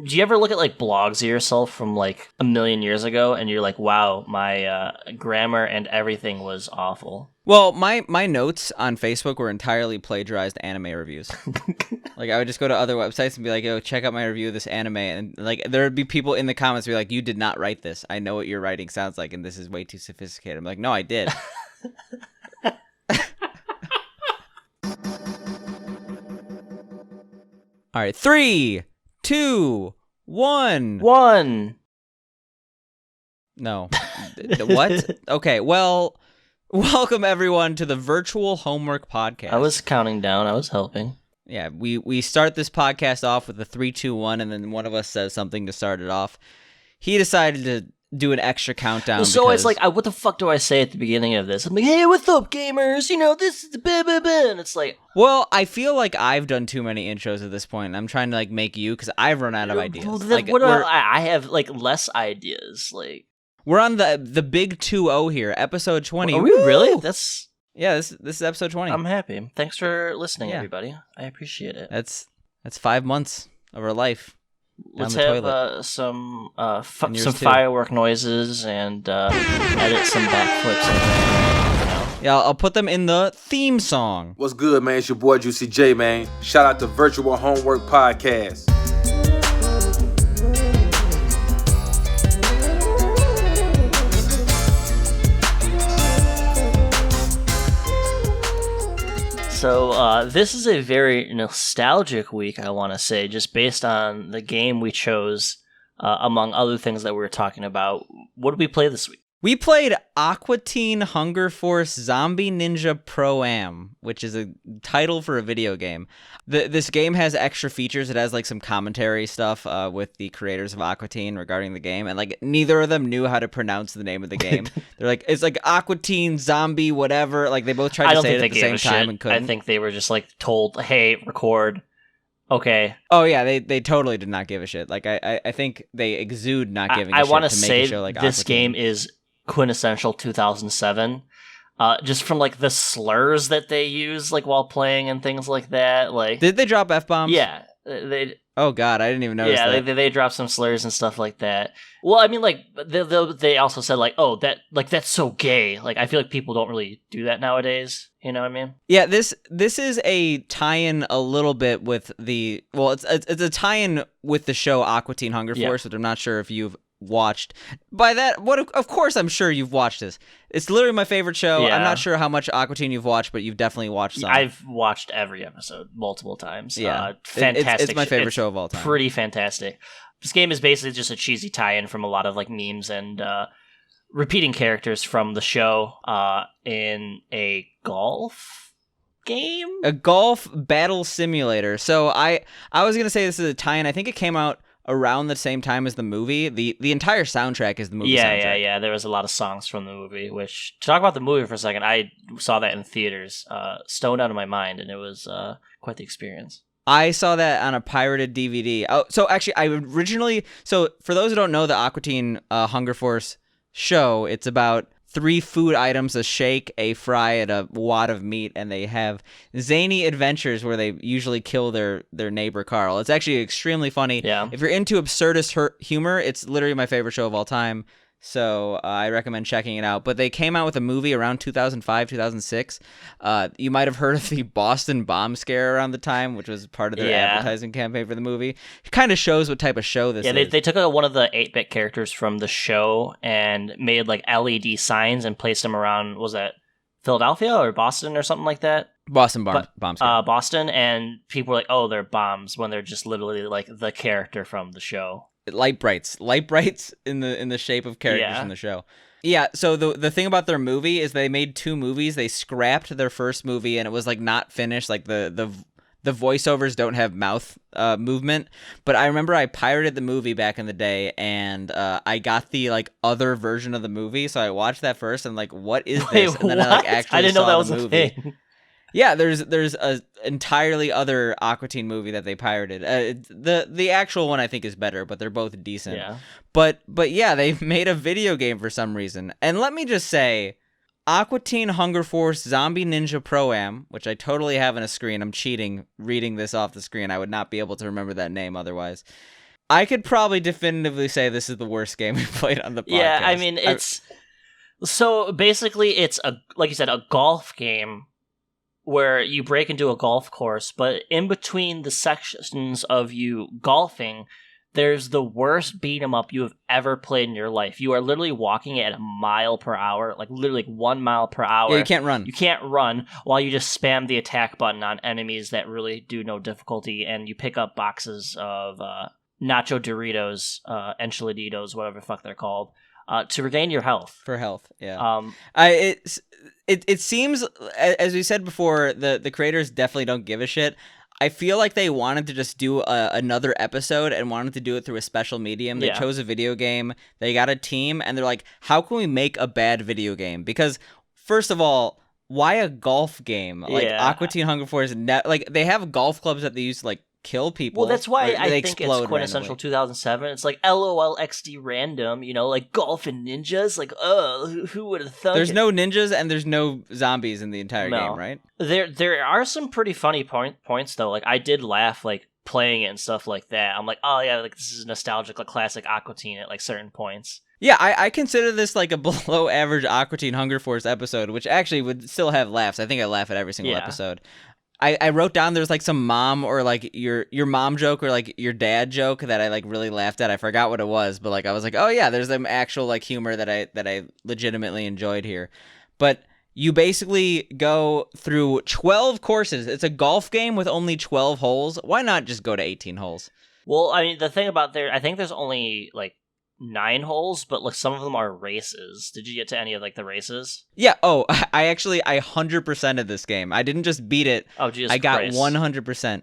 Do you ever look at like blogs of yourself from like a million years ago and you're like, wow, my grammar and everything was awful? Well, my notes on Facebook were entirely plagiarized anime reviews. Like, I would just go to other websites and be like, yo, check out my review of this anime. And like, there would be people in the comments be like, you did not write this. I know what your writing sounds like, and this is way too sophisticated. I'm like, no, I did. All right, 3, 2, 1. No. What? Okay, well, welcome everyone to the Virtual Homework Podcast. I was counting down. I was helping. Yeah, we start this podcast off with a 3, 2, 1, and then one of us says something to start it off. He decided to do an extra countdown. So it's like, what the fuck do I say at the beginning of this? I'm like, hey, what's up, gamers? You know, this is the and it's like... Well, I feel like I've done too many intros at this point, and I'm trying to, like, make you, because I've run out of ideas. I have, like, less ideas, like... We're on the big 2-0 here, episode 20. Are we really? That's... Yeah, this is episode 20. I'm happy. Thanks for listening, everybody. I appreciate it. That's 5 months of our life. Let's have some firework noises and edit some backflips. Yeah, I'll put them in the theme song. What's good, man? It's your boy Juicy J, man. Shout out to Virtual Homework Podcast. So this is a very nostalgic week, I want to say, just based on the game we chose, among other things that we were talking about. What did we play this week? We played Aqua Teen Hunger Force Zombie Ninja Pro-Am, which is a title for a video game. This game has extra features. It has like some commentary stuff with the creators of Aqua Teen regarding the game, and like neither of them knew how to pronounce the name of the game. They're like, it's like Aqua Teen Zombie whatever. Like they both tried to say it at the same time and couldn't. I think they were just like told, hey, record. Okay. Oh yeah, they totally did not give a shit. Like I think they exude not giving a shit. I want to say make a show like this Aqua Teen. Game is quintessential 2007, just from like the slurs that they use like while playing and things like that. Like, did they drop F-bombs? Yeah, they. Oh god, I didn't even notice that. Yeah, they dropped some slurs and stuff like that. Well, I mean, like they also said like, oh, that's so gay. Like, I feel like people don't really do that nowadays. You know what I mean? Yeah, this is a tie-in a little bit with the it's a tie-in with the show Aqua Teen Hunger Force, which I'm not sure if you've watched. By that, of course I'm sure you've watched this. It's literally my favorite show. I'm not sure how much Aqua Teen you've watched, but you've definitely watched some. I've watched every episode multiple times. Yeah, fantastic. It's my favorite show of all time. Pretty fantastic. This game is basically just a cheesy tie-in from a lot of like memes and repeating characters from the show in a golf game, a golf battle simulator. So I was gonna say this is a tie-in. I think it came out around the same time as the movie. The entire soundtrack is the movie soundtrack. Yeah. There was a lot of songs from the movie, which, to talk about the movie for a second, I saw that in theaters, stoned out of my mind, and it was quite the experience. I saw that on a pirated DVD. Oh, so actually, so for those who don't know the Aqua Teen Hunger Force show, it's about 3 food items, a shake, a fry, and a wad of meat, and they have zany adventures where they usually kill their neighbor Carl. It's actually extremely funny. Yeah. If you're into absurdist humor, it's literally my favorite show of all time. So I recommend checking it out. But they came out with a movie around 2005, 2006. You might have heard of the Boston bomb scare around the time, which was part of their advertising campaign for the movie. It kind of shows what type of show this is. Yeah, they took one of the 8-bit characters from the show and made like LED signs and placed them around, was that Philadelphia or Boston or something like that? Boston bomb scare. Boston, and people were like, oh, they're bombs, when they're just literally like the character from the show. Light brights in the shape of characters from the show. Yeah, so the thing about their movie is they made 2 movies. They scrapped their first movie and it was like not finished. Like the voiceovers don't have mouth movement. But I remember I pirated the movie back in the day, and I got the like other version of the movie. So I watched that first and like, what is this? And then I like actually didn't know that saw was the movie. A thing. Yeah, there's a entirely other Aqua Teen movie that they pirated. The actual one I think is better, but they're both decent. Yeah. But yeah, they made a video game for some reason. And let me just say, Aqua Teen Hunger Force Zombie Ninja Pro-Am, which I totally have on a screen. I'm cheating reading this off the screen. I would not be able to remember that name otherwise. I could probably definitively say this is the worst game we played on the podcast. Yeah, I mean, so basically it's like you said, a golf game where you break into a golf course, but in between the sections of you golfing, there's the worst beat 'em up you have ever played in your life. You are literally walking at a mile per hour, like literally 1 mile per hour. Yeah, you can't run. You can't run while you just spam the attack button on enemies that really do no difficulty, and you pick up boxes of Nacho Doritos, Enchiladitos, whatever the fuck they're called, to regain your health. For health, yeah. It seems, as we said before, the creators definitely don't give a shit. I feel like they wanted to just do another episode and wanted to do it through a special medium. They chose a video game. They got a team, and they're like, how can we make a bad video game? Because, first of all, why a golf game? Like, Aqua Teen Hunger Force, they have golf clubs that they use to, like, kill people. Well, that's why I think it's quintessential 2007. It's like LOL XD random, like golf and ninjas. Like, who would have thought? There's no ninjas and there's no zombies in the entire game, right? There are some pretty funny points though. Like, I did laugh like playing it and stuff like that. I'm like, oh yeah, like this is nostalgic, like classic Aqua Teen at like certain points. Yeah, I consider this like a below average Aqua Teen Hunger Force episode, which actually would still have laughs. I think I laugh at every single episode. I wrote down there's like some mom or like your mom joke or like your dad joke that I like really laughed at. I forgot what it was, but like I was like, oh yeah, there's some actual like humor that I legitimately enjoyed here. But you basically go through 12 courses. It's a golf game with only 12 holes. Why not just go to 18 holes? Well, I mean, the thing about I think there's only like 9 holes, but like some of them are races. Did you get to any of like the races? Yeah. Oh, I 100%ed this game. I didn't just beat it. Oh, Jesus I got Christ. 100%.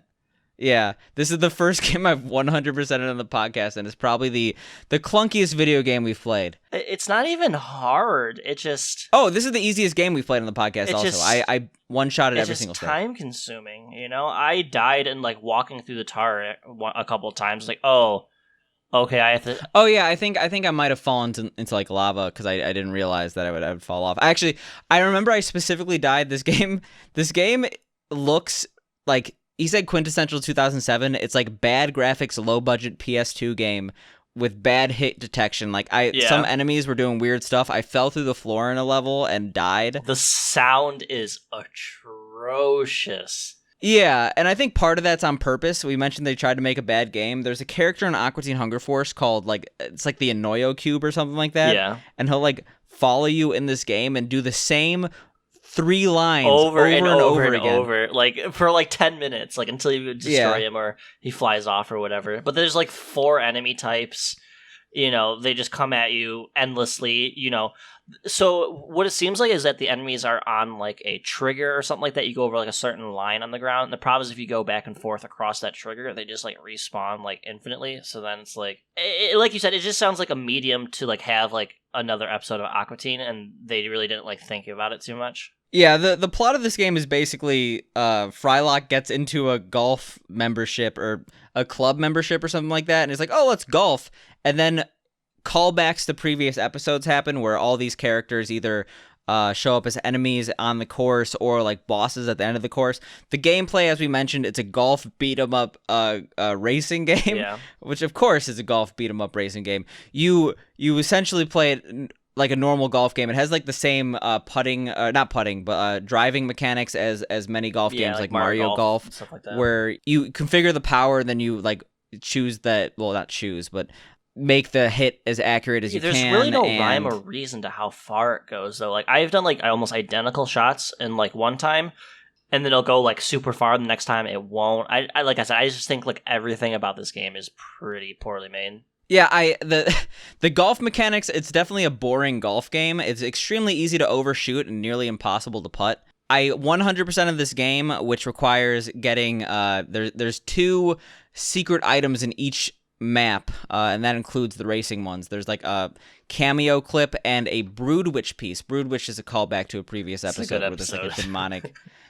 Yeah, this is the first game I've 100%ed on the podcast, and it's probably the clunkiest video game we've played. It's not even hard. It just... Oh, this is the easiest game we've played on the podcast also. I one-shotted every single step. It's just time-consuming, I died in, like, walking through the tar a couple of times. Like, oh, okay, I have to... Oh, yeah, I think I might have fallen into like, lava, because I didn't realize that I would fall off. I remember I specifically died this game. This game looks like... He said quintessential 2007. It's like bad graphics, low budget PS2 game with bad hit detection. Like some enemies were doing weird stuff. I fell through the floor in a level and died. The sound is atrocious. Yeah, and I think part of that's on purpose. We mentioned they tried to make a bad game. There's a character in Aqua Teen Hunger Force called it's like the Inoyo Cube or something like that. Yeah. And he'll like follow you in this game and do the same 3 lines over and over again. Like for like 10 minutes, like until you destroy him or he flies off or whatever. But there's like 4 enemy types, they just come at you endlessly, So what it seems like is that the enemies are on like a trigger or something like that. You go over like a certain line on the ground. And the problem is if you go back and forth across that trigger, they just like respawn like infinitely. So then it's like, like you said, it just sounds like a medium to like have like another episode of Aqua Teen, and they really didn't like think about it too much. Yeah, the plot of this game is basically Frylock gets into a golf membership or a club membership or something like that, and he's like, oh, let's golf. And then callbacks to previous episodes happen where all these characters either show up as enemies on the course or like bosses at the end of the course. The gameplay, as we mentioned, it's a golf beat-em-up racing game, which of course is a golf beat-em-up racing game. You essentially play it like a normal golf game. It has like the same driving mechanics as many golf games like Mario Golf and stuff like that, where you configure the power and then you like choose that, well, not choose, but make the hit as accurate as you can. There's really no rhyme or reason to how far it goes though. Like I've done like almost identical shots in like one time, and then it'll go like super far the next time it won't. I like I said, I just think like everything about this game is pretty poorly made. Yeah, the golf mechanics, it's definitely a boring golf game. It's extremely easy to overshoot and nearly impossible to putt. I 100% of this game, which requires getting there's 2 secret items in each map, and that includes the racing ones. There's like a cameo clip and a Brood Witch piece. Brood Witch is a callback to a previous episode where there's like a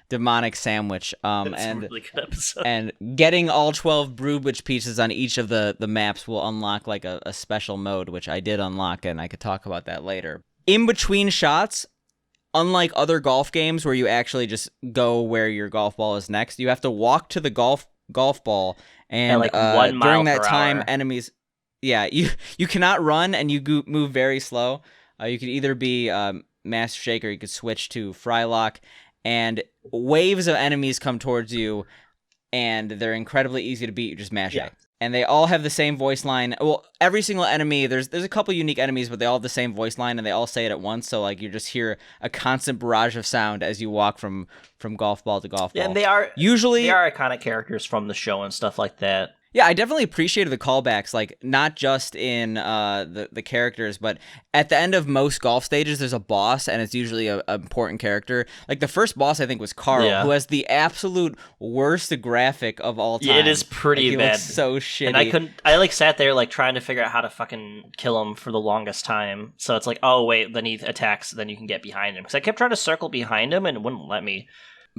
demonic sandwich. It's a really good episode. And getting all 12 Brood Witch pieces on each of the maps will unlock like a special mode, which I did unlock, and I could talk about that later. In between shots, unlike other golf games where you actually just go where your golf ball is next, you have to walk to the golf golf ball, at and like 1 mile during that per time, hour. enemies, during that time, hour. enemies, you cannot run and you move very slow. You could either be Master Shake or you could switch to Frylock, and waves of enemies come towards you, and they're incredibly easy to beat. You just mash A. And they all have the same voice line. Well, every single enemy, there's a couple unique enemies, but they all have the same voice line, and they all say it at once. So like you just hear a constant barrage of sound as you walk from golf ball to golf ball. Yeah, and they are iconic characters from the show and stuff like that. Yeah, I definitely appreciated the callbacks, like not just in the characters, but at the end of most golf stages, there's a boss, and it's usually an important character. Like the first boss, I think, was Carl, who has the absolute worst graphic of all time. Yeah, it is pretty he bad. Looks so shitty. And I like sat there like trying to figure out how to fucking kill him for the longest time. So it's like, oh wait, then he attacks, then you can get behind him. Because I kept trying to circle behind him and it wouldn't let me.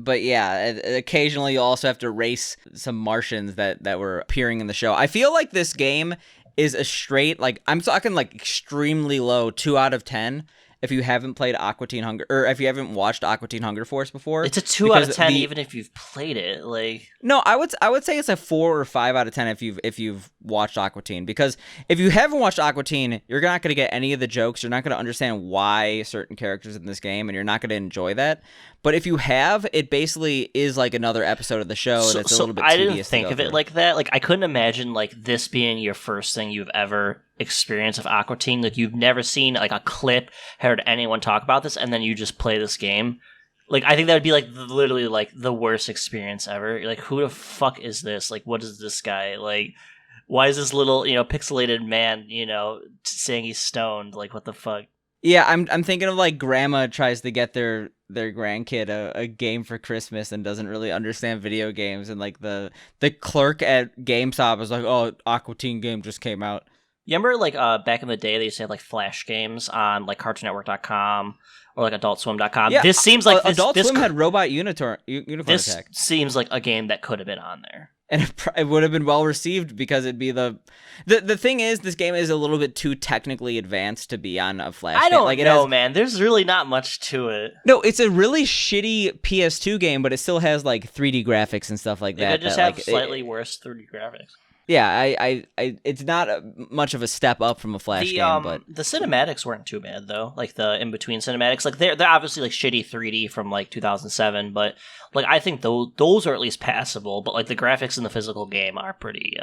But yeah, occasionally you also have to race some Martians that were appearing in the show. I feel like this game is a straight, like, I'm talking like extremely low 2 out of 10 if you haven't played Aqua Teen Hunger, or if you haven't watched Aqua Teen Hunger Force before. It's a 2 out of 10 even if you've played it. Like, no, I would say it's a 4 or 5 out of 10 if you've watched Aqua Teen, because if you haven't watched Aqua Teen, you're not going to get any of the jokes. You're not going to understand why certain characters in this game, and you're not going to enjoy that. But if you have, it basically is like another episode of the show that's a little bit tedious. I didn't think of it like that. Like, I couldn't imagine like this being your first thing you've ever experienced of Aqua Teen. Like, you've never seen like a clip, heard anyone talk about this, and then you just play this game. Like, I think that would be like literally like the worst experience ever. You're like, who the fuck is this? Like, what is this guy? Like, why is this little, pixelated man, saying he's stoned? Like, what the fuck? Yeah, I'm thinking of like grandma tries to get their grandkid a game for Christmas and doesn't really understand video games, and like the clerk at GameStop is like, oh, Aqua Teen game just came out. You remember like back in the day they used to have like flash games on like CartoonNetwork.com or like AdultSwim.com. Yeah, this seems like Adult Swim had Robot Unicorn this Attack. Seems like a game that could have been on there. And it would have been well received because it'd be the thing is, this game is a little bit too technically advanced to be on a flash. I don't know, man. There's really not much to it. No, it's a really shitty PS2 game, but it still has like 3D graphics and stuff like that. It just have slightly worse 3D graphics. Yeah, I it's not much of a step up from a flash game, but the cinematics weren't too bad though. Like the in between cinematics, like they're obviously like shitty 3D from like 2007, but like I think those are at least passable. But like the graphics in the physical game are pretty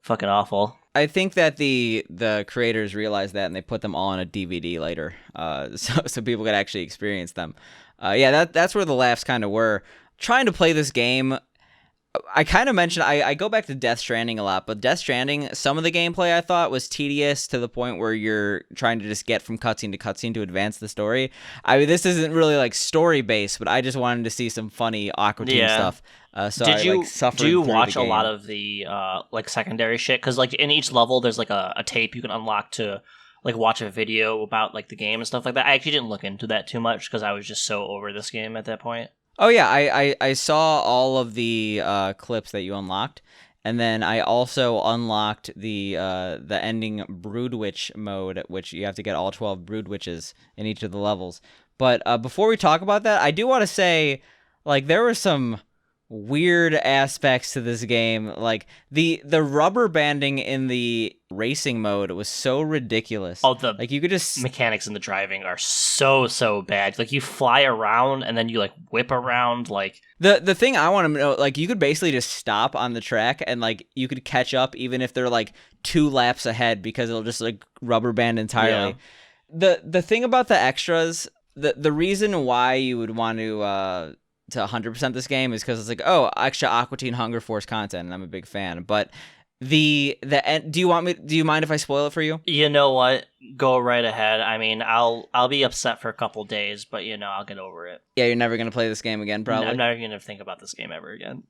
fucking awful. I think that the creators realized that and they put them all on a DVD later, so people could actually experience them. Yeah, that's where the laughs kind of were. Trying to play this game, I kind of mentioned I go back to Death Stranding a lot, but Death Stranding, some of the gameplay I thought was tedious to the point where you're trying to just get from cutscene to cutscene to advance the story. I mean, this isn't really like story based, but I just wanted to see some funny Aqua Teen stuff. So do you watch a lot of the like secondary shit? Because like in each level, there's like a tape you can unlock to like watch a video about like the game and stuff like that. I actually didn't look into that too much because I was just so over this game at that point. Oh yeah, I saw all of the clips that you unlocked, and then I also unlocked the ending Brood Witch mode, which you have to get all 12 Brood Witches in each of the levels. But before we talk about that, I do want to say, like, there were some weird aspects to this game. Like the rubber banding in the racing mode was so ridiculous. Oh, the like you could just mechanics in the driving are so bad. Like you fly around and then you like whip around. Like the thing I want to know, like you could basically just stop on the track and like you could catch up even if they're like 2 laps ahead because it'll just like rubber band entirely. Yeah. The thing about the extras, the reason why you would want to 100% this game is because it's like, oh, extra Aqua Teen Hunger Force content, and I'm a big fan. But the end, do you mind if I spoil it for you? You know what? Go right ahead. I mean, I'll be upset for a couple days, but I'll get over it. Yeah, you're never gonna play this game again, probably. I'm never gonna think about this game ever again.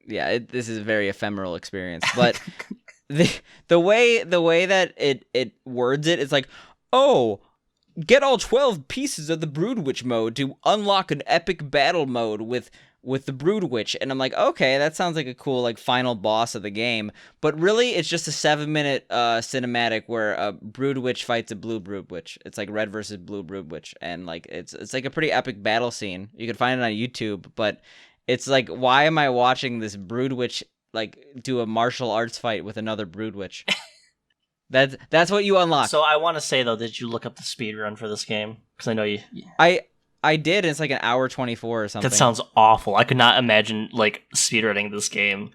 Yeah, this is a very ephemeral experience, but the way that it words it, it's like, oh, get all 12 pieces of the Brood Witch mode to unlock an epic battle mode with the Brood Witch. And I'm like, okay, that sounds like a cool like final boss of the game. But really, it's just a 7-minute cinematic where a Brood Witch fights a blue Brood Witch. It's like red versus blue Brood Witch. And like it's like a pretty epic battle scene. You can find it on YouTube, but it's like, why am I watching this Brood Witch like do a martial arts fight with another Brood Witch. That's what you unlock. So I want to say though, did you look up the speed run for this game? Because I know you. I did. It's like an hour 24 or something. That sounds awful. I could not imagine like speedrunning this game.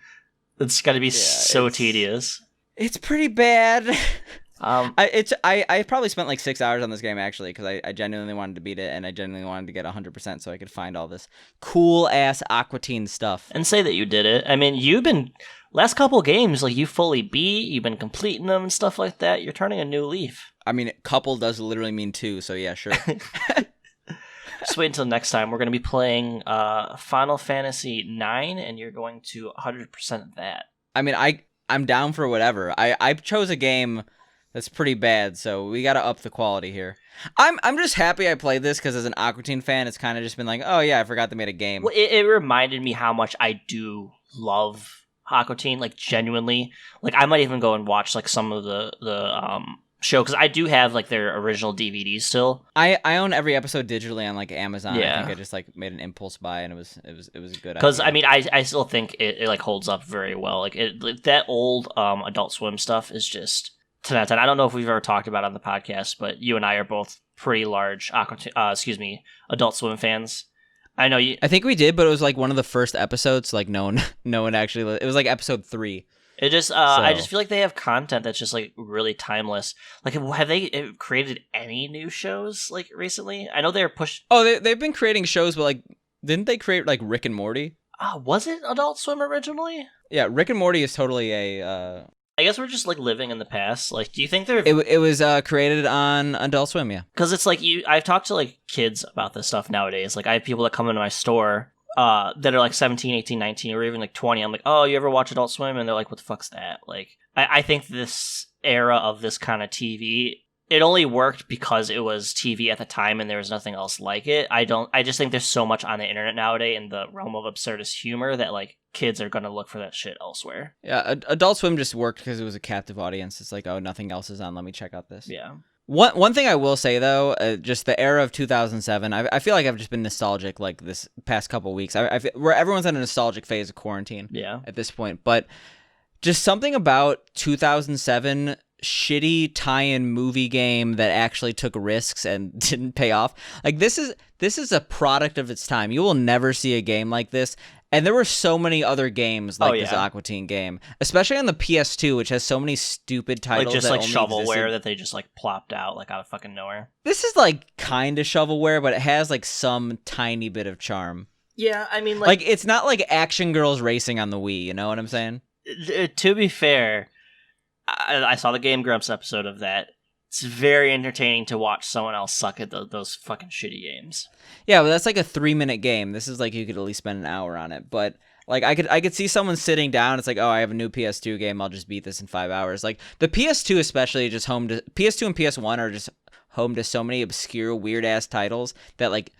It's got to be so tedious. It's pretty bad. I probably spent like 6 hours on this game actually because I genuinely wanted to beat it and I genuinely wanted to get 100% so I could find all this cool ass Aqua Teen stuff. And say that you did it. I mean, you've been last couple games like you fully beat. You've been completing them and stuff like that. You're turning a new leaf. I mean, couple does literally mean two, so yeah, sure. Just wait until next time. We're going to be playing Final Fantasy 9, and you're going to 100% that. I mean, I'm down for whatever. I chose a game that's pretty bad, so we got to up the quality here. I'm just happy I played this because as an Aqua Teen fan, it's kind of just been like, oh yeah, I forgot they made a game. Well, it reminded me how much I do love Aqua Teen, like genuinely. Like I might even go and watch like some of the show because I do have like their original DVDs still. I own every episode digitally on like Amazon. Yeah. I think I just like made an impulse buy and it was a good because idea. I mean I still think it like holds up very well. Like that old Adult Swim stuff is just 10 out of 10. I don't know if we've ever talked about it on the podcast, but you and I are both pretty large Adult Swim fans. I know you. I think we did, but it was like one of the first episodes. Like no one actually. It was like episode 3. It just, I just feel like they have content that's just like really timeless. Like, have they created any new shows like recently? I know they're pushed. Oh, they've been creating shows, but like, didn't they create like Rick and Morty? Was it Adult Swim originally? Yeah, Rick and Morty is totally a. I guess we're just like living in the past. Like, do you think they're? It was created on Adult Swim, yeah. Because it's like I've talked to like kids about this stuff nowadays. Like, I have people that come into my store. That are like 17, 18, 19, or even like 20. I'm like, oh, you ever watch Adult Swim? And they're like, what the fuck's that? Like, I think this era of this kind of TV, it only worked because it was TV at the time and there was nothing else like it. I just think there's so much on the internet nowadays in the realm of absurdist humor that like kids are going to look for that shit elsewhere. Yeah, Adult Swim just worked because it was a captive audience. It's like, oh, nothing else is on. Let me check out this. Yeah. One thing I will say, though, just the era of 2007, I feel like I've just been nostalgic, like, this past couple weeks. Where everyone's in a nostalgic phase of quarantine at this point. But just something about 2007 shitty tie-in movie game that actually took risks and didn't pay off. Like, this is a product of its time. You will never see a game like this. And there were so many other games like this Aqua Teen game, especially on the PS2, which has so many stupid titles. Like just that like only shovelware existed. that they just like plopped out like out of fucking nowhere. This is like kind of shovelware, but it has like some tiny bit of charm. Yeah, I mean, like it's not like Action Girls Racing on the Wii. You know what I'm saying? To be fair, I saw the Game Grumps episode of that. It's very entertaining to watch someone else suck at those fucking shitty games. Yeah, but that's like a 3-minute game. This is like you could at least spend an hour on it. But like I could see someone sitting down. It's like, oh, I have a new PS2 game. I'll just beat this in 5 hours. Like the PS2 especially just home to PS2 and PS1 are just home to so many obscure weird ass titles that like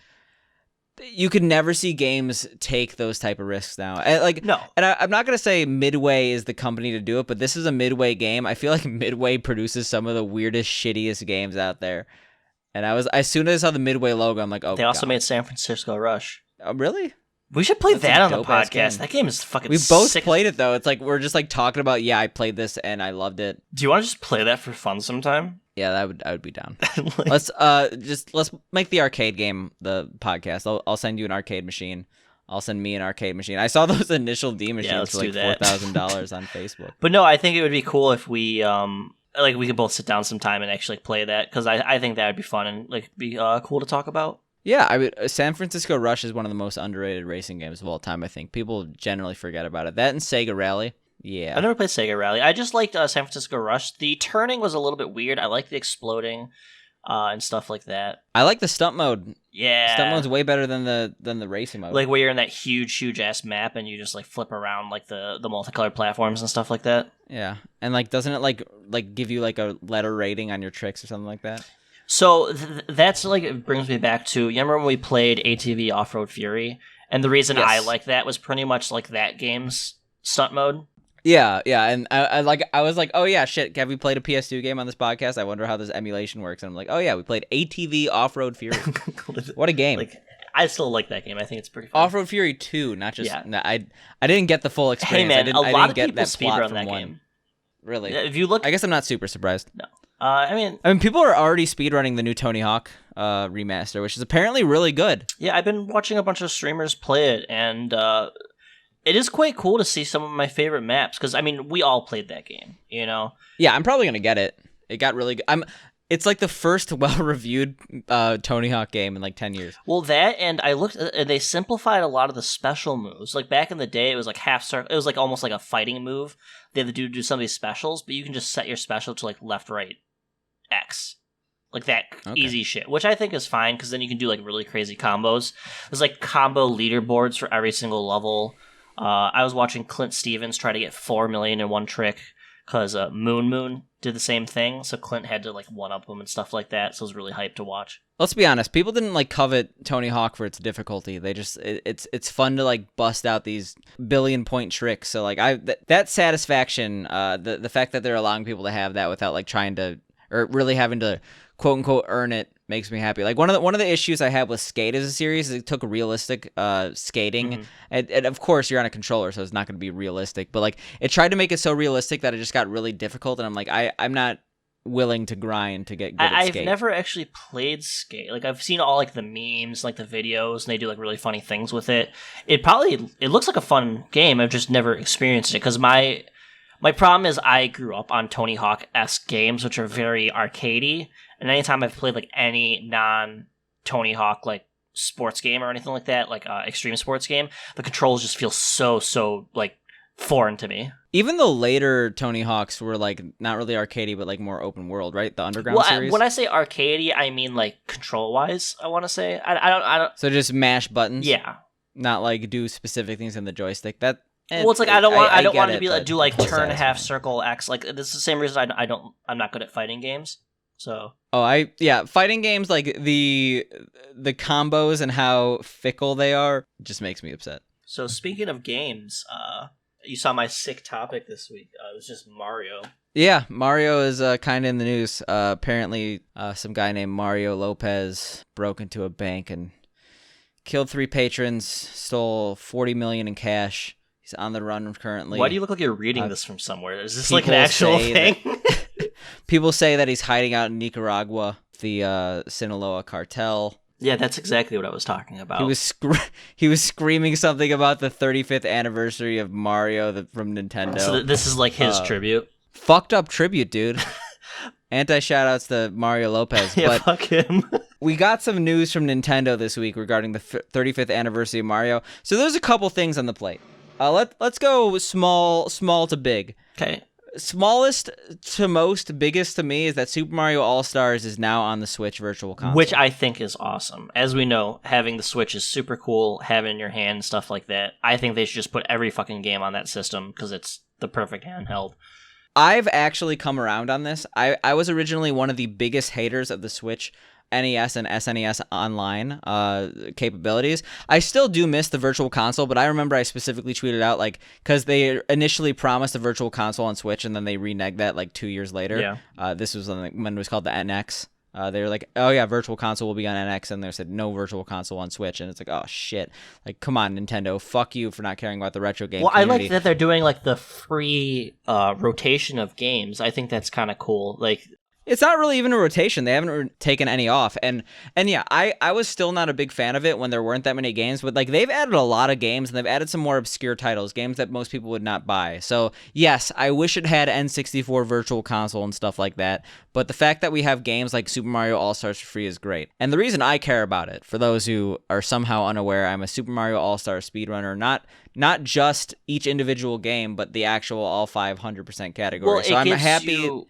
you could never see games take those type of risks now. And like no, and I'm not gonna say Midway is the company to do it, but this is a Midway game. I feel like Midway produces some of the weirdest, shittiest games out there. And as soon as I saw the Midway logo, I'm like, oh. They also made San Francisco Rush. Oh, really? We should play that on the podcast. Game. That game is fucking. We both sick. played it though. It's like we're just like talking about. Yeah, I played this and I loved it. Do you want to just play that for fun sometime? Yeah, I would be down. Let's make the arcade game the podcast. I'll send you an arcade machine. I'll send me an arcade machine. I saw those initial D machines for like $4,000 on Facebook. But no, I think it would be cool if we we could both sit down sometime and actually play that because I think that would be fun and like be cool to talk about. Yeah, San Francisco Rush is one of the most underrated racing games of all time. I think people generally forget about it. That and Sega Rally. Yeah, I never played Sega Rally. I just liked San Francisco Rush. The turning was a little bit weird. I like the exploding and stuff like that. I like the stunt mode. Yeah, stunt mode's way better than the racing mode. Like where you're in that huge ass map and you just like flip around like the multicolored platforms and stuff like that. Yeah, and like doesn't it like give you like a letter rating on your tricks or something like that? So that's like it brings me back to you remember when we played ATV Off-Road Fury, and the reason I like that was pretty much like that game's stunt mode. Yeah, and I was like, oh yeah, shit, have we played a PS2 game on this podcast? I wonder how this emulation works. And I'm like, oh yeah, we played ATV Off-Road Fury. What a game! Like, I still like that game. I think it's pretty fun. Off-Road Fury 2, not just... Yeah. No, I didn't get the full experience. Hey, man, a lot of people speedrun that game. Really? If you look... I guess I'm not super surprised. No. I mean, people are already speedrunning the new Tony Hawk remaster, which is apparently really good. Yeah, I've been watching a bunch of streamers play it, and it is quite cool to see some of my favorite maps, because, I mean, we all played that game, you know? Yeah, I'm probably going to get it. It got really good. It's like the first well-reviewed Tony Hawk game in like 10 years. Well, that, and I looked, and they simplified a lot of the special moves. Like, back in the day, it was like half circle. It was like almost like a fighting move. They had to do some of these specials, but you can just set your special to like left, right, X. Like that easy shit, which I think is fine, because then you can do like really crazy combos. There's like combo leaderboards for every single level. I was watching Clint Stevens try to get 4 million in one trick, because Moon did the same thing, so Clint had to like one-up him and stuff like that, so it was really hyped to watch. Let's be honest, people didn't like covet Tony Hawk for its difficulty. They just it's fun to like bust out these billion-point tricks. So like that satisfaction, the fact that they're allowing people to have that without like trying to, or really having to quote unquote earn it, makes me happy. Like one of the issues I have with Skate as a series is it took realistic skating, and of course you're on a controller, so it's not going to be realistic. But like it tried to make it so realistic that it just got really difficult, and I'm like I'm not willing to grind to get good at Skate. I've never actually played Skate. Like I've seen all like the memes, like the videos, and they do like really funny things with it. It looks like a fun game. I've just never experienced it, because my problem is I grew up on Tony Hawk-esque games, which are very arcadey. And anytime I've played like any non-Tony Hawk like sports game or anything like that, like extreme sports game, the controls just feel so like foreign to me. Even the later Tony Hawks were like not really arcadey, but like more open world, right? The Underground series. When I say arcadey, I mean like control wise. I want to say I don't. So just mash buttons. Yeah. Not like do specific things in the joystick. Well, it's like I don't want to be like do like turn half circle X. Like this is the same reason I'm not good at fighting games. So fighting games, like the combos and how fickle they are just makes me upset. So speaking of games, you saw my sick topic this week. It was just Mario. Yeah, Mario is kind of in the news. Apparently, some guy named Mario Lopez broke into a bank and killed 3 patrons, stole $40 million in cash. He's on the run currently. Why do you look like you're reading this from somewhere? Is this like an actual thing? People say that he's hiding out in Nicaragua, the Sinaloa cartel. Yeah, that's exactly what I was talking about. He was screaming something about the 35th anniversary of Mario from Nintendo. So this is like his tribute. Fucked up tribute, dude. Anti-shoutouts to Mario Lopez. Yeah, but fuck him. We got some news from Nintendo this week regarding the 35th anniversary of Mario. So there's a couple things on the plate. Let's go small to big. Okay. Smallest to most, biggest to me is that Super Mario All-Stars is now on the Switch Virtual Console. Which I think is awesome. As we know, having the Switch is super cool, having it in your hand, stuff like that. I think they should just put every fucking game on that system, because it's the perfect handheld. I've actually come around on this. I was originally one of the biggest haters of the Switch NES and SNES online capabilities. I still do miss the Virtual Console, but I remember I specifically tweeted out, like, because they initially promised a Virtual Console on Switch, and then they reneged that like 2 years later. Yeah. This was when it was called the NX. They were like, oh yeah, Virtual Console will be on NX, and they said no Virtual Console on Switch, and it's like, oh shit, like come on Nintendo, fuck you for not caring about the retro game community. I like that they're doing like the free rotation of games. I think that's kind of cool. Like, it's not really even a rotation. They haven't taken any off. And yeah, I was still not a big fan of it when there weren't that many games, but like they've added a lot of games, and they've added some more obscure titles, games that most people would not buy. So yes, I wish it had N64 Virtual Console and stuff like that, but the fact that we have games like Super Mario All-Stars for free is great. And the reason I care about it, for those who are somehow unaware, I'm a Super Mario All-Stars speedrunner, not just each individual game, but the actual all 500% category. Well, so I'm happy. You,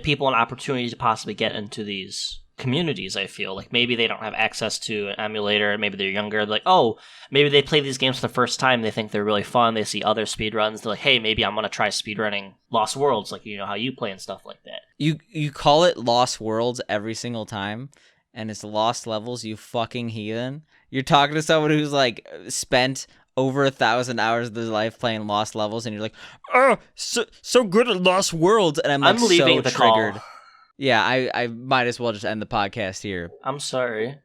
people an opportunity to possibly get into these communities, I feel. Like maybe they don't have access to an emulator, maybe they're younger, like, oh, maybe they play these games for the first time, they think they're really fun, they see other speedruns, they're like, hey, maybe I'm going to try speedrunning Lost Worlds, like, you know, how you play and stuff like that. You call it Lost Worlds every single time, and it's Lost Levels, you fucking heathen. You're talking to someone who's, like, spent over 1,000 hours of his life playing Lost Levels, and you're like, oh, so good at Lost Worlds, and I'm like, I'm leaving the triggered. Call. Yeah, I might as well just end the podcast here. I'm sorry.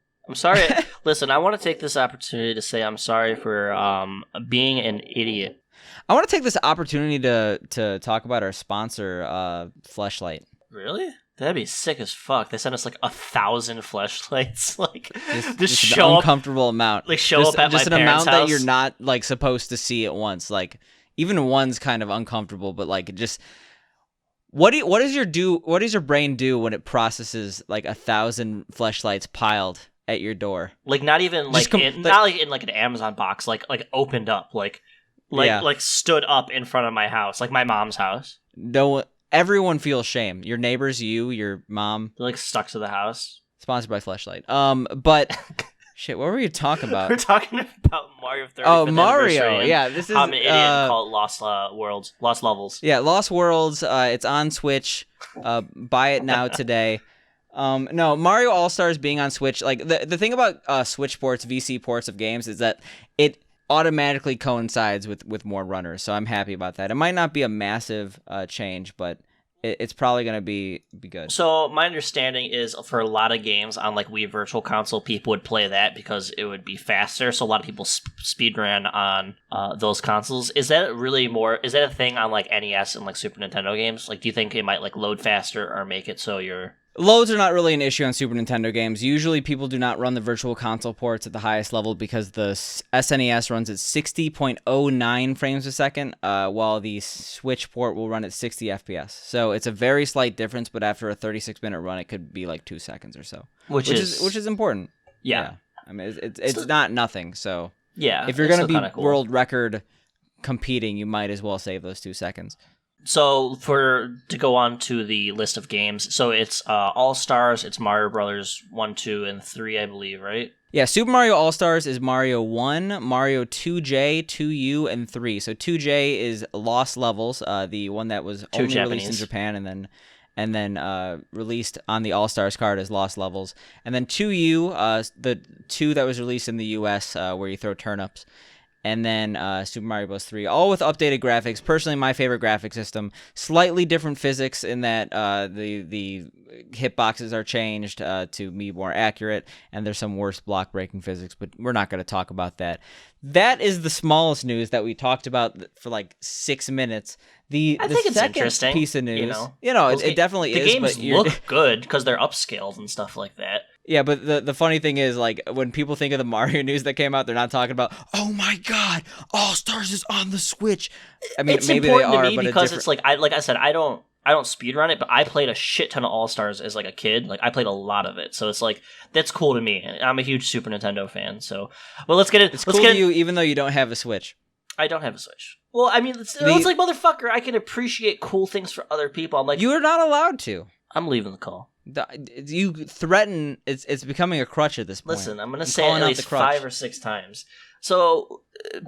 Listen, I want to take this opportunity to say I'm sorry for being an idiot. I want to take this opportunity to talk about our sponsor, Fleshlight. Really? That'd be sick as fuck. They sent us like 1,000 fleshlights. Like just show an up, uncomfortable amount. Like show up at just my an parents' amount house. that you're not like supposed to see at once. Like even one's kind of uncomfortable, but like just what does your brain do when it processes like 1,000 fleshlights piled at your door? Like not even like not like in like an Amazon box. Like opened up. Like stood up in front of my house, like my mom's house. No. Everyone feels shame. Your neighbors, your mom. They're like stuck to the house. Sponsored by Fleshlight. But shit, what were you talking about? We're talking about Mario 35th Oh, Mario. Yeah, this is I'm an idiot and call it Lost Levels. Yeah, Lost Worlds. It's on Switch. Buy it now today. No, Mario All-Stars being on Switch. Like the thing about Switch ports, VC ports of games is that it automatically coincides with more runners, so I'm happy about that. It might not be a massive change, but it's probably going to be good. So my understanding is for a lot of games on like Wii Virtual Console, people would play that because it would be faster. So a lot of people speedrun on those consoles. Is that a thing on like NES and like Super Nintendo games? Like, do you think it might like load faster or make it so you're... Loads are not really an issue on Super Nintendo games. Usually people do not run the Virtual Console ports at the highest level because the SNES runs at 60.09 frames a second, while the Switch port will run at 60 FPS. So it's a very slight difference, but after a 36-minute run, it could be like 2 seconds or so. Which is important. Yeah. I mean, it's not nothing, so... Yeah. If you're going to be world record competing, you might as well save those 2 seconds. So to go on to the list of games, so it's All Stars, it's Mario Brothers 1, 2, and 3, I believe, right? Yeah, Super Mario All Stars is Mario 1, Mario 2J, 2U, and 3. So 2J is Lost Levels, the one that was only released in Japan and then released on the All Stars card as Lost Levels. And then 2U, the 2 that was released in the US, where you throw turnips. And then Super Mario Bros. 3, all with updated graphics. Personally, my favorite graphic system. Slightly different physics in that the hitboxes are changed to be more accurate, and there's some worse block-breaking physics, but we're not going to talk about that. That is the smallest news that we talked about for like 6 minutes. I think it's interesting piece of news. It definitely is. The games look good because they're upscaled and stuff like that. Yeah, but the funny thing is, like, when people think of the Mario news that came out, they're not talking about, oh my god, All Stars is on the Switch. I mean, it's maybe important they are, to me but because it's like I said, I don't speedrun it, but I played a shit ton of All Stars as like a kid. Like I played a lot of it, so it's like that's cool to me. I'm a huge Super Nintendo fan, so well, let's get it. It's cool to you, even though you don't have a Switch. I don't have a Switch. Well, I mean, it's like, motherfucker, I can appreciate cool things for other people. I'm like, you're not allowed to. I'm leaving the call. You threaten. It's becoming a crutch at this point. Listen, I'm gonna say it at least 5 or 6 times. So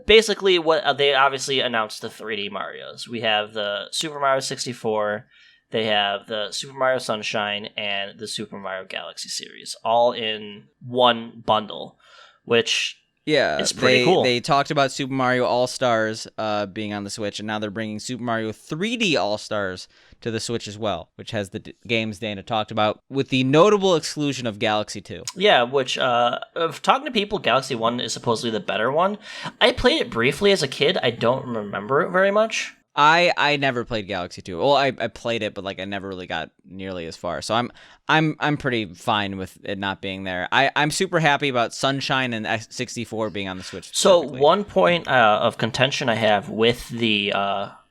basically, what they obviously announced the 3D Marios. We have the Super Mario 64. They have the Super Mario Sunshine and the Super Mario Galaxy series, all in one bundle, which is pretty cool. They talked about Super Mario All Stars being on the Switch, and now they're bringing Super Mario 3D All Stars to the Switch as well, which has the games Dana talked about, with the notable exclusion of Galaxy 2. Yeah, which, of talking to people, Galaxy 1 is supposedly the better one. I played it briefly as a kid. I don't remember it very much. I never played Galaxy 2. Well, I played it, but like I never really got nearly as far. So I'm pretty fine with it not being there. I'm super happy about Sunshine and X64 being on the Switch. So one point of contention I have with the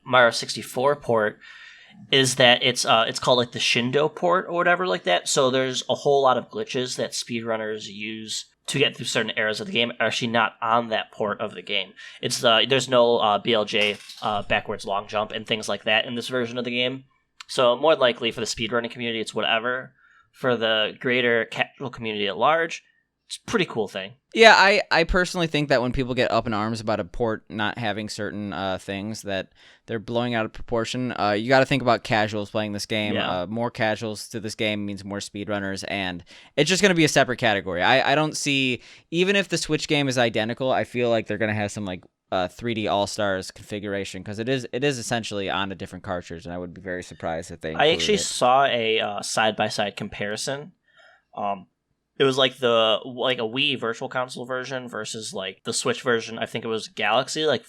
Mario 64 port is that it's called like the Shindo port or whatever like that. So there's a whole lot of glitches that speedrunners use to get through certain areas of the game are actually not on that port of the game. It's there's no BLJ backwards long jump and things like that in this version of the game. So more likely for the speedrunning community, it's whatever. For the greater casual community at large, it's a pretty cool thing. Yeah, I personally think that when people get up in arms about a port not having certain things, that they're blowing out of proportion. You got to think about casuals playing this game. Yeah. More casuals to this game means more speedrunners, and it's just going to be a separate category. I don't see, even if the Switch game is identical, I feel like they're going to have some like 3D All-Stars configuration, because it is essentially on a different cartridge, and I would be very surprised if they included I actually it. saw a side-by-side comparison. It was like a Wii Virtual Console version versus like the Switch version. I think it was Galaxy, like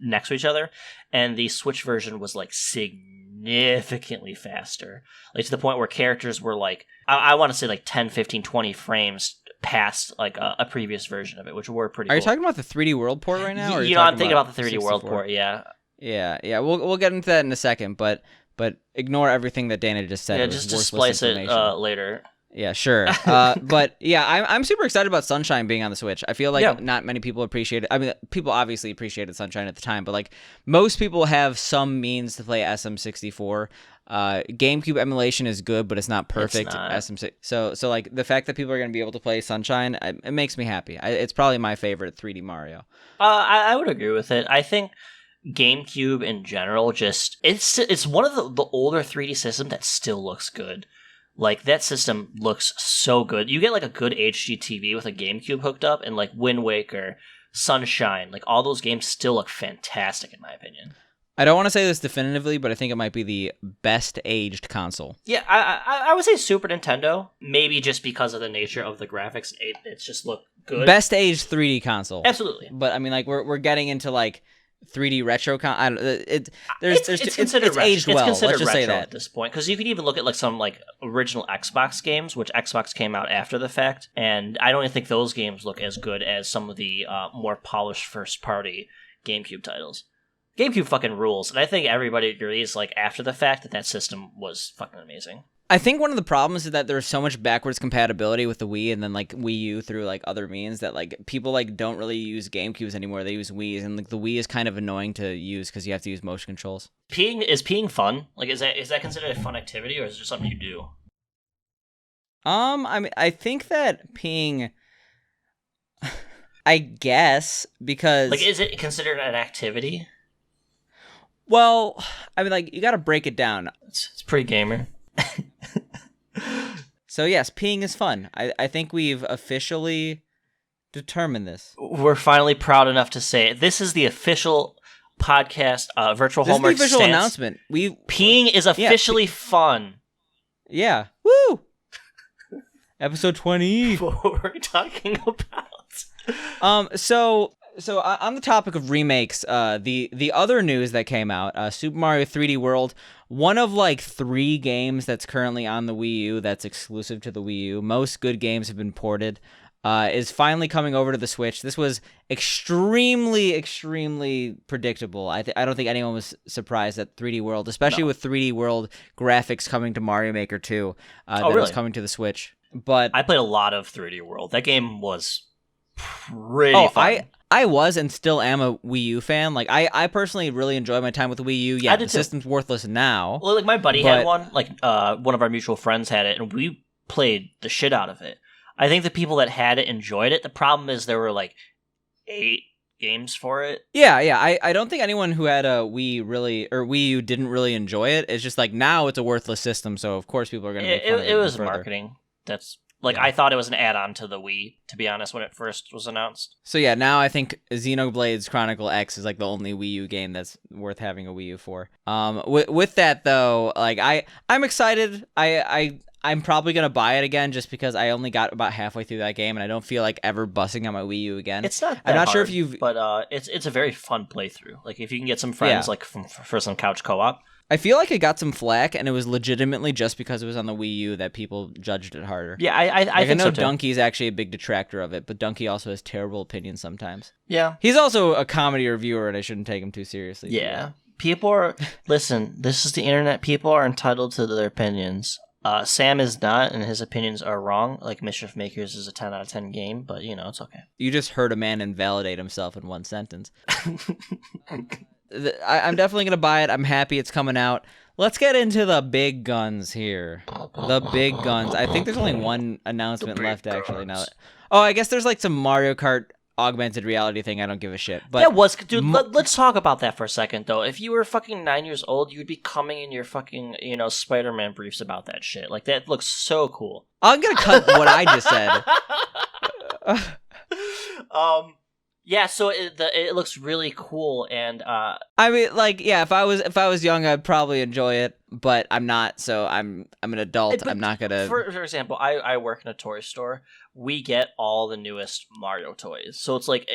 next to each other, and the Switch version was like significantly faster, like to the point where characters were like I want to say like 10, 15, 20 frames past like a previous version of it, which were pretty. Are cool. you talking about the 3D World port right now? Or I'm thinking about the 3D World port. Yeah. We'll get into that in a second, but ignore everything that Dana just said. Yeah, just splice it later. Yeah, sure. But yeah, I'm super excited about Sunshine being on the Switch. I feel like not many people appreciate it. I mean, people obviously appreciated Sunshine at the time, but like most people have some means to play SM64. GameCube emulation is good, but it's not perfect. It's not. SM6. So like the fact that people are going to be able to play Sunshine, it makes me happy. It's probably my favorite 3D Mario. I would agree with it. I think GameCube in general, just it's one of the older 3D systems that still looks good. Like, that system looks so good. You get, like, a good HD TV with a GameCube hooked up, and, like, Wind Waker, Sunshine, like, all those games still look fantastic, in my opinion. I don't want to say this definitively, but I think it might be the best-aged console. Yeah, I would say Super Nintendo, maybe just because of the nature of the graphics. It's just look good. Best-aged 3D console. Absolutely. But, I mean, like, we're getting into, like, 3D retro it's aged well. Let's just say that at this point, because you can even look at like some like original Xbox games, which Xbox came out after the fact, and I don't even think those games look as good as some of the more polished first party GameCube titles. GameCube fucking rules, and I think everybody agrees like after the fact that system was fucking amazing. I think one of the problems is that there's so much backwards compatibility with the Wii and then like Wii U through like other means that like people like don't really use GameCubes anymore. They use Wiis, and like the Wii is kind of annoying to use because you have to use motion controls. Peeing fun? Like is that considered a fun activity, or is it just something you do? I mean, I think that peeing, I guess, because like is it considered an activity? Well, I mean, like you got to break it down. It's pretty gamer. So yes, peeing is fun. I think we've officially determined this. We're finally proud enough to say it. This is the official podcast virtual homework. This is the official announcement. Peeing is officially fun. Yeah. Woo! Episode 20. What were we talking about? So on the topic of remakes, the other news that came out, Super Mario 3D World, one of like 3 games that's currently on the Wii U that's exclusive to the Wii U. Most good games have been ported. Is finally coming over to the Switch. This was extremely, extremely predictable. I don't think anyone was surprised at 3D World, especially with 3D World graphics coming to Mario Maker 2. That was coming to the Switch. But I played a lot of 3D World. That game was pretty fun. I was and still am a Wii U fan. Like I personally really enjoy my time with the Wii U. Yeah, the system's worthless now. Well, like my buddy had one. Like one of our mutual friends had it, and we played the shit out of it. I think the people that had it enjoyed it. The problem is there were like 8 games for it. Yeah. I don't think anyone who had a Wii U didn't really enjoy it. It's just like now it's a worthless system, so of course people are going to. It was marketing. That's. Like, I thought it was an add-on to the Wii, to be honest, when it first was announced. So yeah, now I think Xenoblade Chronicle X is like the only Wii U game that's worth having a Wii U for. With that though, like I'm excited. I'm probably gonna buy it again just because I only got about halfway through that game and I don't feel like ever busting on my Wii U again. It's not. I'm not hard, sure if you've, but it's a very fun playthrough. Like if you can get some friends, like for some couch co-op. I feel like it got some flack, and it was legitimately just because it was on the Wii U that people judged it harder. Yeah, I think know so too. Donkey's actually a big detractor of it, but Donkey also has terrible opinions sometimes. Yeah. He's also a comedy reviewer, and I shouldn't take him too seriously. Yeah. People are... Listen, this is the internet. People are entitled to their opinions. Sam is not, and his opinions are wrong. Like, Mischief Makers is a 10 out of 10 game, but, you know, it's okay. You just heard a man invalidate himself in one sentence. I'm definitely going to buy it. I'm happy it's coming out. Let's get into the big guns here. The big guns. I think there's only one announcement left, actually. Now, I guess there's like some Mario Kart augmented reality thing. I don't give a shit. But that was, dude. Let's talk about that for a second, though. If you were fucking 9 years old, you'd be coming in your fucking, Spider-Man briefs about that shit. Like that looks so cool. I'm gonna cut what I just said. Yeah, so it looks really cool, and I mean, like, yeah, if I was young, I'd probably enjoy it, but I'm not, so I'm an adult. but I'm not gonna. For example, I work in a toy store. We get all the newest Mario toys, so it's like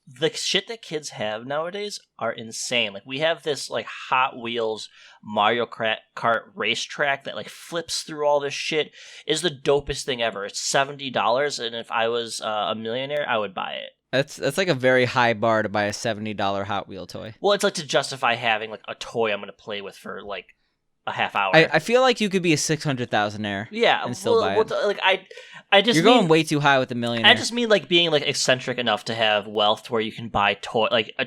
the shit that kids have nowadays are insane. Like we have this like Hot Wheels Mario Kart racetrack that like flips through all this shit. Is the dopest thing ever. It's $70, and if I was a millionaire, I would buy it. That's like a very high bar to buy a $70 Hot Wheel toy. Well, it's like to justify having like a toy I'm going to play with for like a half hour. I feel like you could be a 600,000-aire. Yeah, and still buy it. Like I just you're going way too high with the millionaire. I just mean like being like eccentric enough to have wealth where you can buy